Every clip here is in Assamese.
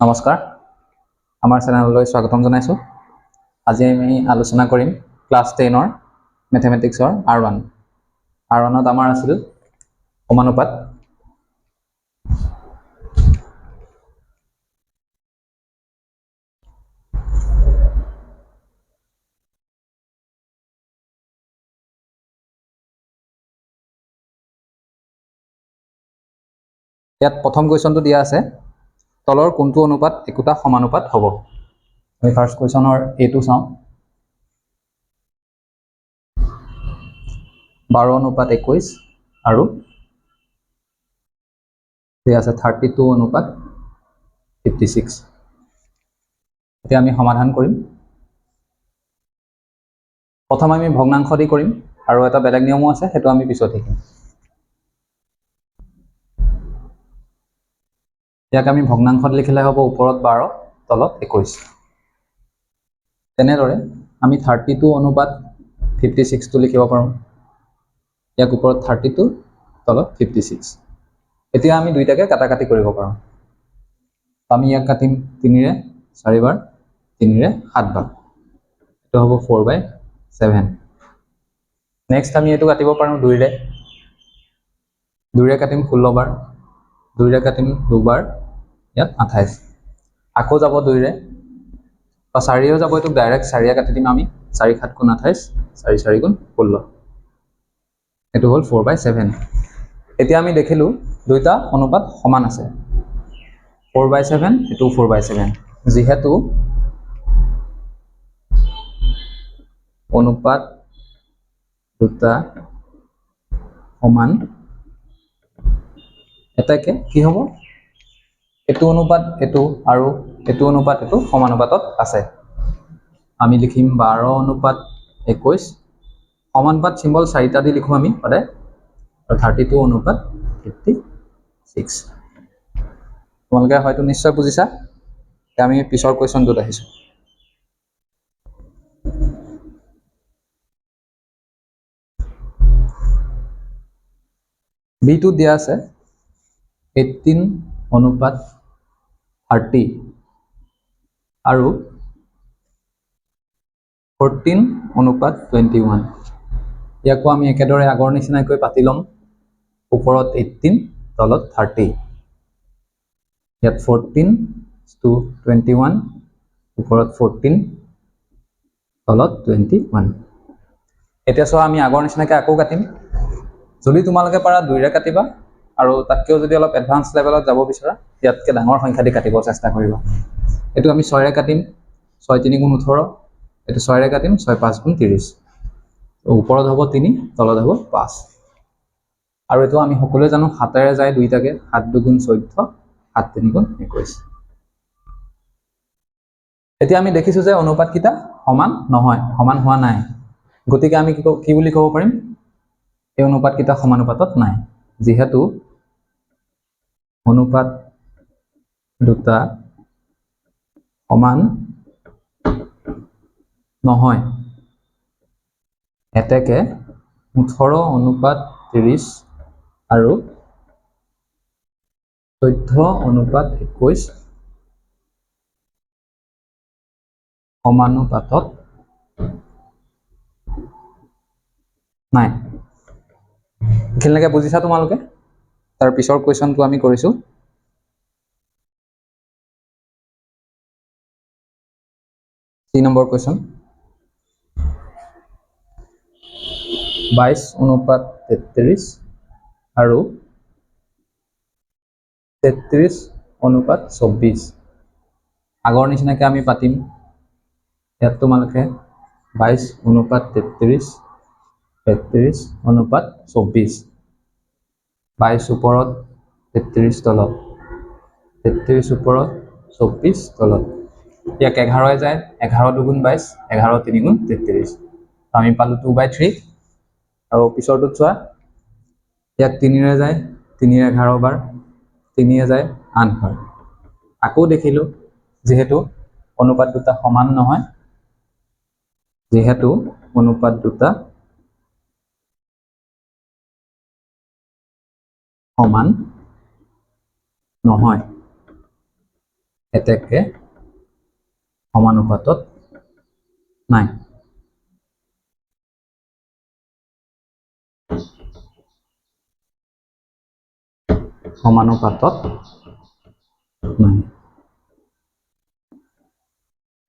নমস্কাৰ, আমাৰ চেনেললৈ স্বাগতম জনাইছোঁ। আজি আমি আলোচনা কৰিম ক্লাছ 10ৰ মেথমেটিক্সৰ R1। R1ত আমাৰ আছিল সমানুপাত। ইয়াত প্ৰথম কুৱেশ্যনটো দিয়া আছে, তলৰ কোনটো অনুপাত একোটা সমানুপাত হ'ব? আমি ফাৰ্ষ্ট কুৱেশ্যনৰ এইটো চাওঁ। 12:21 আৰু আছে 32:56। এতিয়া আমি সমাধান কৰিম। প্ৰথম আমি ভগ্নাংশ দি কৰিম আৰু এটা বেলেগ নিয়মো আছে, সেইটো আমি পিছত শিকিম। ইয়াক আমি ভগ্নাংশত লিখিলে হ'ব ওপৰত 12, তলত 21। তেনেদৰে আমি 32:56টো লিখিব পাৰোঁ। ইয়াক ওপৰত 32, তলত 56। এতিয়া আমি দুইটাকে কাটাকাটি কৰিব পাৰোঁ। আমি ইয়াক কাটিম 3ৰে 4 বাৰ, 3ৰে 7 বাৰ। এইটো হ'ব 4/7। নেক্সট আমি এইটো কাটিব পাৰোঁ 2ৰে। 2ৰে কাটিম 16 বাৰ, 2ৰে কাটিম 2 বাৰ, ইয়াত 28। আকৌ যাব 2ৰে, বা 4ৰেও যাব, এইটো ডাইৰেক্ট 4ৰে কাটি দিম আমি। 4 7 গুণ 28, 4 4 গুণ 16। এইটো হ'ল 4/7। এতিয়া আমি দেখিলোঁ দুইটা অনুপাত সমান আছে, 4/7, এইটো 4/7। যিহেতু অনুপাত দুটা সমান, এটাকে কি হ'ব? এইটো অনুপাত এইটো আৰু এইটো অনুপাত এইটো সমানুপাতত আছে। আমি লিখিম 12:21। সমানুপাত চিম্বল 4টা দি লিখোঁ আমি সদায়, আৰু 32:56। তোমালোকে হয়তো নিশ্চয় বুজিছা। এতিয়া আমি পিছৰ কুৱেশ্যনটোত আহিছোঁ। বিটোত দিয়া আছে 18:30 আৰু 14:21। ইয়াকো আমি একেদৰে আগৰ নিচিনাকৈ পাতি ল'ম। ওপৰত 18, তলত 30। ইয়াত 14:21, ওপৰত 14, তলত 21। এতিয়া চোৱা, আমি আগৰ নিচিনাকৈ আকৌ কাটিম। যদি তোমালোকে পাৰা 2ৰে কাটিবা, আৰু তাতকৈও যদি অলপ এডভান্স লেভেলত যাব বিচৰা, ইয়াতকৈ ডাঙৰ সংখ্যা দি কাটিব চেষ্টা কৰিবা। এইটো আমি 6ৰে কাটিম, 6 3 গুণ 18। এইটো 6ৰে কাটিম, 6 5 গুণ 30। ওপৰত হ'ব 3, তলত হ'ব 5। আৰু এইটো আমি সকলোৱে জানো 7ৰে যায় দুইটাকে, 7 2 গুণ 14, 7 3 গুণ 21। এতিয়া আমি দেখিছোঁ যে অনুপাতকেইটা সমান নহয়, সমান হোৱা নাই। গতিকে আমি কি বুলি ক'ব পাৰিম? এই অনুপাতকেইটা সমানুপাতত নাই। যিহেতু অনুপাত দুটা সমান নহয়, এতেকে 18:30 আৰু 14:21 সমানুপাতত নাই। এইখিনিলৈকে বুজিছা তোমালোকে? তাৰ পিছৰ কুৱেশ্যনটো আমি কৰিছোঁ। নম্বৰ কুৱেশ্যন, 22:33 আৰু 33:24। আগৰ নিচিনাকৈ আমি পাতিম। ইয়াত তোমালোকে 22:33, 33:24। 22 ওপৰত, 33 তলত, 33 ওপৰত, 24 তলত। ইয়াক 11ৰে যায়, 11 2 গুণ 22, 11 3 গুণ 33। আমি পালোঁ 2/3। আৰু পিছৰটোত চোৱা, ইয়াক 3ৰে যায়, 3ৰে 11 বাৰ, 3ৰে যায় 8 বাৰ। আকৌ দেখিলোঁ যিহেতু অনুপাত দুটা সমান নহয়, যিহেতু অনুপাত দুটা সমান নহয় এতেকে সমানুপাতত নাই সমানুপাতত নাই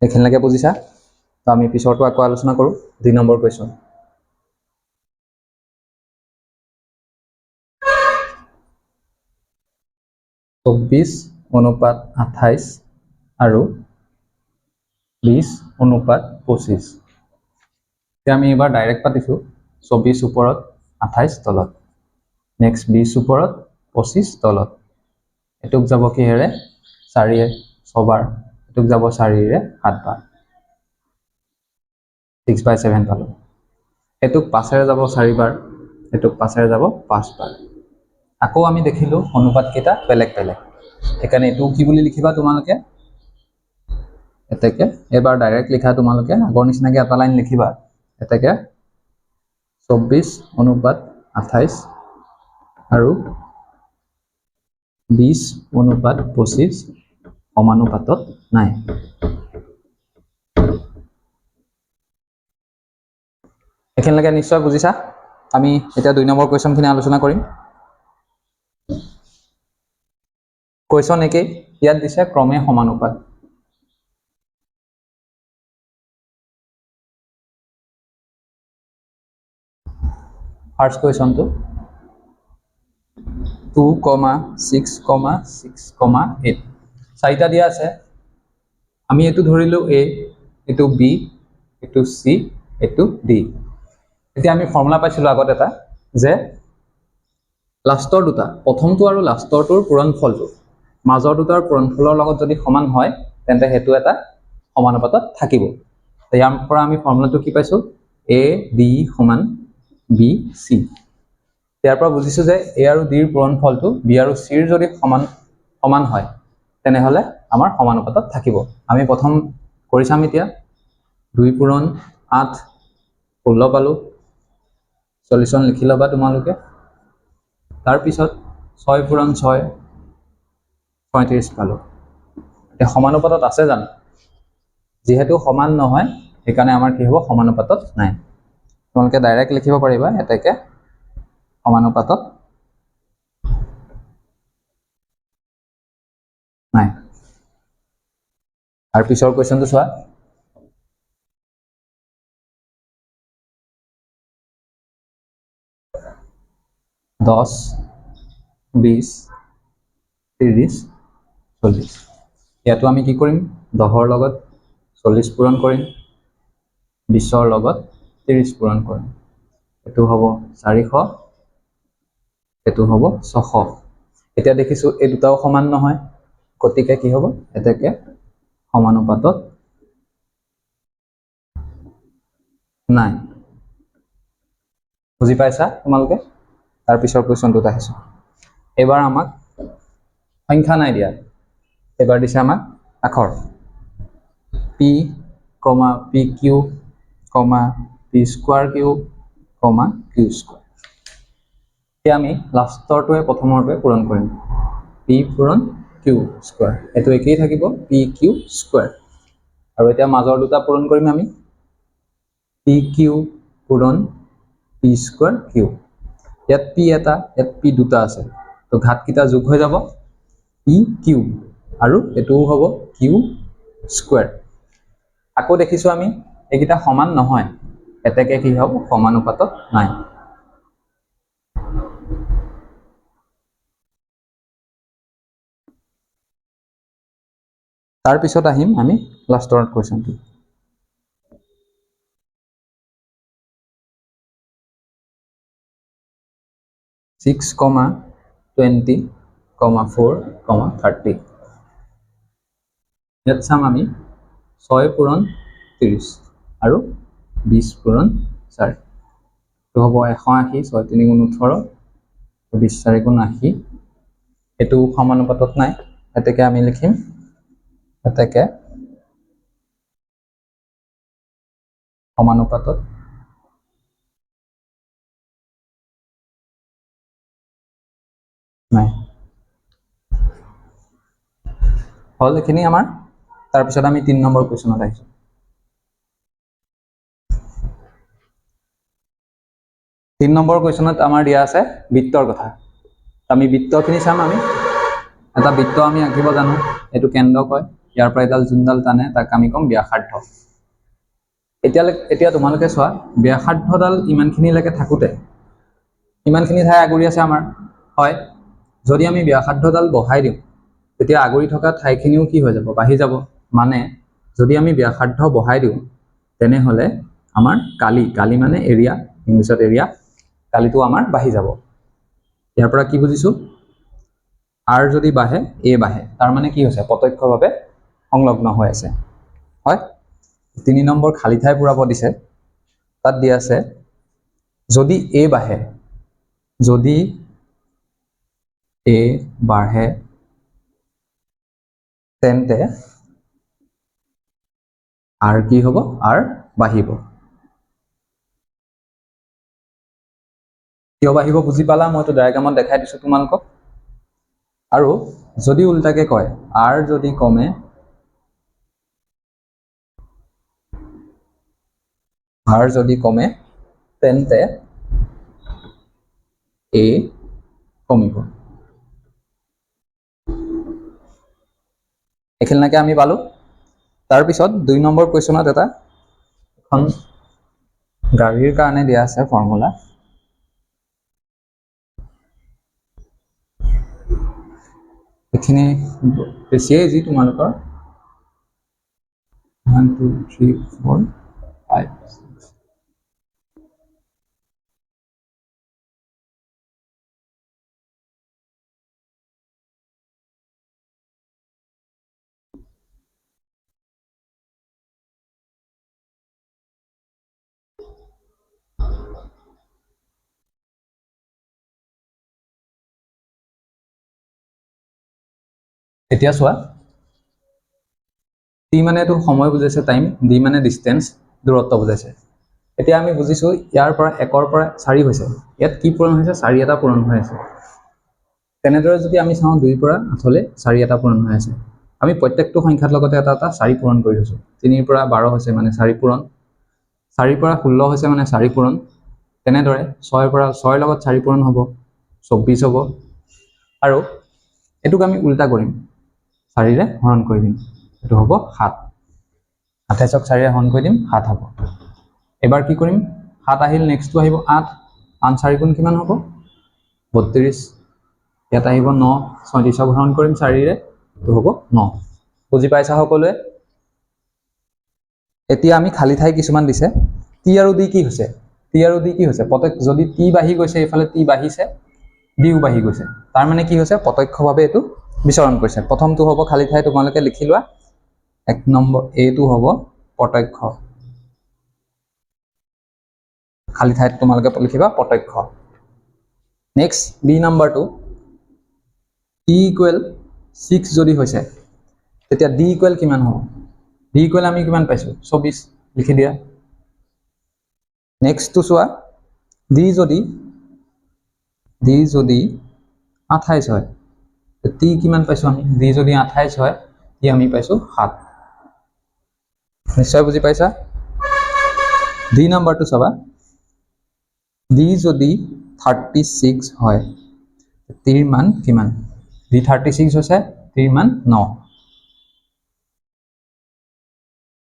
এইখিনিলৈকে বুজিছা তো আমি পিছৰটো আকৌ আলোচনা কৰোঁ 2 নম্বৰ কুৱেশ্যন 24:28 আৰু 20:25 এতিয়া আমি এবাৰ ডাইৰেক্ট পাতিছোঁ 24 ওপৰত 28 তলত নেক্সট 20 ওপৰত 25 তলত এটুক যাব কিহেৰে 4 ছবাৰ এটুক যাব 4ৰে 7 বাৰ 6/7 পালোঁ এটুক 5ৰে যাব 4 বাৰ এটুক 5ৰে যাব 5 বাৰ আকৌ আমি দেখিলোঁ অনুপাতকেইটা বেলেগ বেলেগ সেইকাৰণে এইটো কি বুলি লিখিবা তোমালোকে এতেকে এবাৰ ডাইৰেক্ট লিখা তোমালোকে আগৰ নিচিনাকৈ এটা লাইন লিখিবা এতেকে 24:28 আৰু 20:25 সমানুপাতত নাই এইখিনিলৈকে নিশ্চয় বুজিছা আমি এতিয়া 2 নম্বৰ কুৱেশ্যনখিনি আলোচনা কৰিম কুৱেশ্যন একেই ইয়াত দিছে ক্ৰমে সমানুপাত ফাৰ্ষ্ট কুৱেশ্যনটো 2,6,6,8 চাৰিটা দিয়া আছে আমি এইটো ধৰিলোঁ A এইটো B এইটো C এইটো D এতিয়া আমি ফৰ্মুলা পাইছিলোঁ আগত এটা যে লাষ্টৰ দুটা প্ৰথমটো আৰু লাষ্টৰটোৰ পূৰণফলটো মাজৰ দুটাৰ পূৰণফলৰ লগত যদি সমান হয় তেন্তে হেতু এটা সমানুপাতত থাকিব ইয়াৰ পৰা আমি ফৰ্মুলাটো কি পাইছোঁ A D সমান B C ইয়াৰ পৰা বুজিছোঁ যে A আৰু D ৰ পূৰণফলটো B আৰু C ৰ যদি সমান হয় তেনেহলে আমাৰ সমানুপাতত থাকিব আমি প্ৰথম কৰি চাম এতিয়া 2 পূৰণ 8 16 পালোঁ সলিউশন লিখি ল'বা তোমালোকে তাৰ পিছত 6 পূৰণ 6 35 পালোঁ এতিয়া সমানুপাতত আছে জানো যেহেতু সমান নহয় সেইকাৰণে আমাৰ কি হ'ব সমানুপাতত নাই তোমালোকে ডাইৰেক্ট লিখিব পাৰিবা এতেকে সমানুপাতত নাই আৰু পিছৰ কুৱেশ্যনটো চোৱা 10 20 30 40 ইয়াতো আমি কি কৰিম 10ৰ লগত 40 পূৰণ কৰিম 20ৰ লগত 30 পূৰণ কৰিম এটো হ'ব 400 এটো হ'ব 600 এতিয়া দেখিছোঁ এই দুটাও সমান নহয় গতিকে কি হ'ব এতেকে সমানুপাতত নাই বুজি পাইছা তোমালোকে তাৰ পিছৰ কুৱেশ্যনটোত আহিছোঁ এবাৰ আমাক সংখ্যা নাই দিয়া এবাৰ দিছে আমাক আখৰ P, PQ, P square Q, Q square এতিয়া আমি লাষ্টৰটোৱে প্ৰথমৰটোৱে পূৰণ কৰিম P পূৰণ Q স্কোয়াৰ এইটো একেই থাকিব PQ স্কোয়াৰ আৰু এতিয়া মাজৰ দুটা পূৰণ কৰিম আমি PQ পূৰণ P স্কোয়াৰ Q ইয়াত P এটা ইয়াত P দুটা আছে তো ঘাতকেইটা যোগ হৈ যাব PQ আৰু এটোও হ'ব Q স্কোয়াৰ আকৌ দেখিছোঁ আমি এইকেইটা সমান নহয় এতেকে কি হ'ব সমানুপাতত নাই তাৰ পিছত আহিম আমি লাষ্টৰ কুৱেশ্যনটো 6,20,4,30 ইয়াত চাম আমি 6 পূৰণ 30 আৰু 20 পূৰণ 4 তো হ'ব 180 6 3 গুণ 18 20 4 গুণ 80 এটো সমানুপাতত নাই এতেকে আমি লিখিম এতেকে সমানুপাতত নাই হল এইখিনি আমাৰ তাৰপিছত আমি 3 নম্বৰ কুৱেশ্যনত আহিছোঁ 3 নম্বৰ কুৱেশ্যনত আমাৰ দিয়া আছে বৃত্তৰ কথা আমি বৃত্তখিনি চাম আমি এটা বৃত্ত আমি আঁকিব জানো এইটো কেন্দ্ৰ কয় ইয়াৰ পৰা এডাল যোনডাল টানে তাক আমি কম ব্যাসাৰ্ধ এতিয়া তোমালোকে চোৱা ব্যাসাৰ্ধডাল ইমানখিনিলৈকে থাকোতে ইমানখিনি ঠাই আগুৰি আছে আমাৰ হয় যদি আমি ব্যাসাৰ্ধডাল বঢ়াই দিওঁ তেতিয়া আগুৰি থকা ঠাইখিনিও কি হৈ যাব বাঢ়ি যাব মানে যদি আমি ব্যাসাৰ্ধ বঢ়াই দিওঁ তেনেহলে আমাৰ কালি মানে এৰিয়া ইংলিছত এৰিয়া কালিটো আমাৰ বাঢ়ি যাব ইয়াৰ পৰা কি বুজিছো r যদি বাঢ়ে a বাঢ়ে তাৰ মানে কি হৈছে প্ৰত্যক্ষভাৱে সংলগ্ন হৈ আছে হয় 3 নম্বৰ খালি ঠাই পুৰাব দিছে তাত দিয়া আছে যদি a বাঢ়ে যদি a বাঢ়ে তেন্তে r কি হ'ব r বাঢ়িব কিয় বাঢ়িব বুজি পালা মইতো ডায়াগ্ৰামত দেখাই দিছো তোমালোকক আৰু যদি উল্টাকে কয় r যদি কমে তেন্তে a কমিব এইখিনিলৈকে আমি পালো তাৰপিছত 2 নম্বৰ কুৱেশ্যনত এটা এখন গাড়ীৰ কাৰণে দিয়া আছে ফৰ্মুলা এইখিনি বেছিয়ে ইজি তোমালোকৰ 1 2 3 4 5 6 এতিয়া চোৱা টি মানে তো সময় বুজাইছে টাইম ডি মানে ডিসটেন্স দূৰত্ব বুজাইছে এতিয়া আমি বুজিছো ইয়াৰ পৰা 1 ৰ পৰা 4 হৈছে ইয়াত কি পূৰণ হৈছে 4 এটা পূৰণ হৈ আছে তেনেদৰে যদি আমি চাওঁ 2 পৰা 8 লে 4 এটা পূৰণ হৈ আছে আমি প্ৰত্যেকটো সংখ্যাৰ লগতে এটা 4 পূৰণ কৰি দিছো 3 ৰ পৰা 12 হৈছে মানে 4 পূৰণ 4 পৰা 16 হৈছে মানে 4 পূৰণ তেনেদৰে 6 ৰ পৰা 6 লগত 4 পূৰণ হ'ব 24 হ'ব আৰু এটুক আমি উল্টা কৰিম 4 ৰে হৰণ কৰি দিম এটো হ'ব 7 28ক 4 ৰে হৰণ কৰি দিম 7 হ'ব এবাৰ কি কৰিম 7 আহিল নেক্সটটো আহিব 8 8 4 গুণ কিমান হ'ব 32 ইয়াত আহিব 9 37ক হৰণ কৰিম 4 ৰে এটো হ'ব 9 বুজি পাইছা সকলোৱে এতিয়া আমি খালি ঠাই কিছুমান দিছে টি আৰু ডি কি হৈছে প্ৰত্যেক যদি টি বাঢ়ি গৈছে এফালে টি বাঢ়িছে ডিও বাঢ়ি গৈছে তাৰ মানে কি হৈছে প্ৰত্যক্ষভাৱে এটো বিচৰণ কৰিছে প্ৰথমটো হ'ব খালি ঠাই তোমালোকে লিখি লোৱা 1 নম্বৰ এটো হ'ব প্ৰত্যক্ষ খালি ঠাইত তোমালোকে লিখিবা প্ৰত্যক্ষ নেক্সট বি নম্বৰটো t = 6 যদি হৈছে তেতিয়া d = কিমান হ'ব d = আমি কিমান পাইছো 24 লিখি দিয়া নেক্সট টু চোৱা d যদি 28 হয় t কিমান পাইছো আমি d যদি 28 হয় ই আমি পাইছো 7 নিশ্চয় বুজি পাইছা d নম্বৰটো চাবা d যদি 36 হয় t ৰ মান কিমান d 36 হৈছে t ৰ মান 9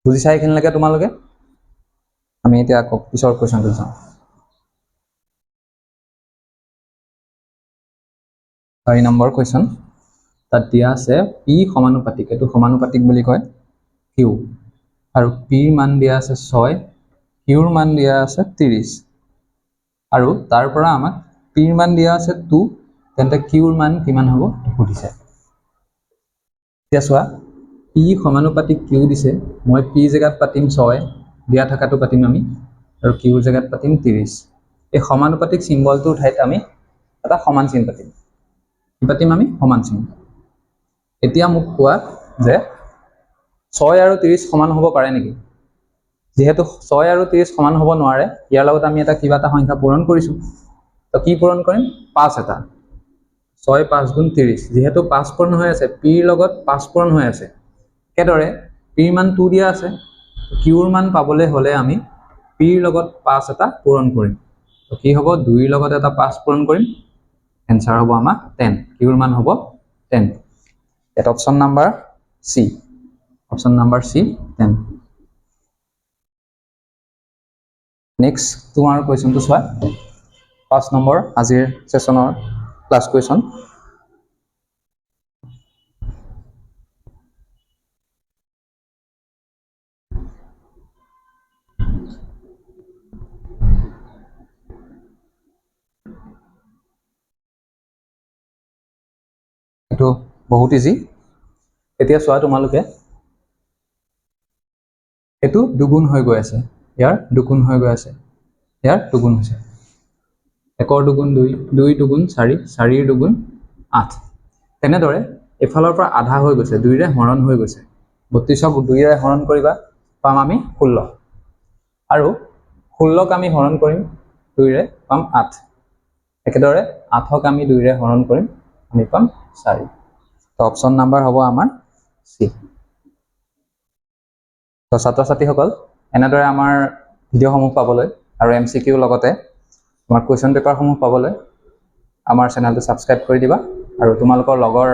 বুজিছা এইখিনিলৈকে তোমালোকে আমি এতিয়া আকৌ পিছৰ কোৱেশ্চনটো চাওঁ 4 নম্বৰ কোৱেশ্চন তাত দিয়া আছে p সমানুপাতিক এটো সমানুপাতিক বুলি কয় q আৰু p ৰ মান দিয়া আছে 6 q ৰ মান দিয়া আছে 30 আৰু তাৰ পৰা আমাক p ৰ মান দিয়া আছে 2 তেন্তে q ৰ মান কিমান হ'ব সুধিছে এতিয়া চোৱা p সমানুপাতিক q দিছে মই p জায়গাত পাতিম 6 দিয়া থাকাটো পাতিম আমি আৰু q জায়গাত পাতিম 30 এই সমানুপাতিক সিম্বলটোৰ ঠাইত আমি এটা সমান চিন পাতিম আমি সমান চিন এতিয়া মোক কোৱা যে 6 আৰু 30 সমান হ'ব পাৰে নেকি যেহেতু 6 আৰু 30 সমান হ'ব নোৱাৰে ইয়াৰ লগত আমি এটা কিবা এটা সংখ্যা পূৰণ কৰিছো তো কি পূৰণ কৰিম 5 এটা 6 5 গুণ 30 যেহেতু 5 পূৰণ হৈ আছে p ৰ লগত 5 পূৰণ হৈ আছে একেদৰে p ৰ মান 2 দিয়া আছে q ৰ মান পাবলৈ হলে আমি p ৰ লগত 5 এটা পূৰণ কৰিম তো কি হ'ব 2 ৰ লগত এটা 5 পূৰণ কৰিম এনসাৰ হ'ব আমাৰ 10 q ৰ মান হ'ব 10 এটা option number C option number C 10 next তোমাৰ কোৱেশ্চনটো চোৱা 5 নম্বৰ আজিৰ সেশনৰ ক্লাস কোৱেশ্চন এটো বহুত ইজি এতিয়া চোৱা তোমালোকে এটো দুগুণ হৈ গৈ আছে ইয়াৰ দুগুণ হৈ গৈ আছে ইয়াৰ দুগুণ হৈছে 1 ৰ দুগুণ 2 2 ৰ দুগুণ 4 4 ৰ দুগুণ 8 তেনেদৰে এফালৰ পৰা আধা হৈ গৈছে 2 ৰে হৰণ হৈ গৈছে 32ক 2 ৰে হৰণ কৰিবা পাম আমি 16 আৰু 16ক আমি হৰণ কৰিম 2 ৰে পাম 8 একেদৰে 8ক আমি 2 ৰে হৰণ কৰিম আমি পাম 4 তো অপচন নাম্বাৰ হ'ব আমাৰ সি তো ছাত্ৰ-ছাত্ৰীসকল এনেদৰে আমাৰ ভিডিঅ'সমূহ পাবলৈ আৰু এমসিকিউ লগতে আমাৰ কোৱেশ্চন পেপাৰসমূহ পাবলৈ আমাৰ চেনেলটো সাবস্ক্ৰাইব কৰি দিবা আৰু তোমালোকৰ লগৰ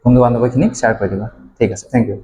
বন্ধু বান্ধৱীখিনিক শ্বেয়াৰ কৰি দিবা ঠিক আছে থ্যাংক ইউ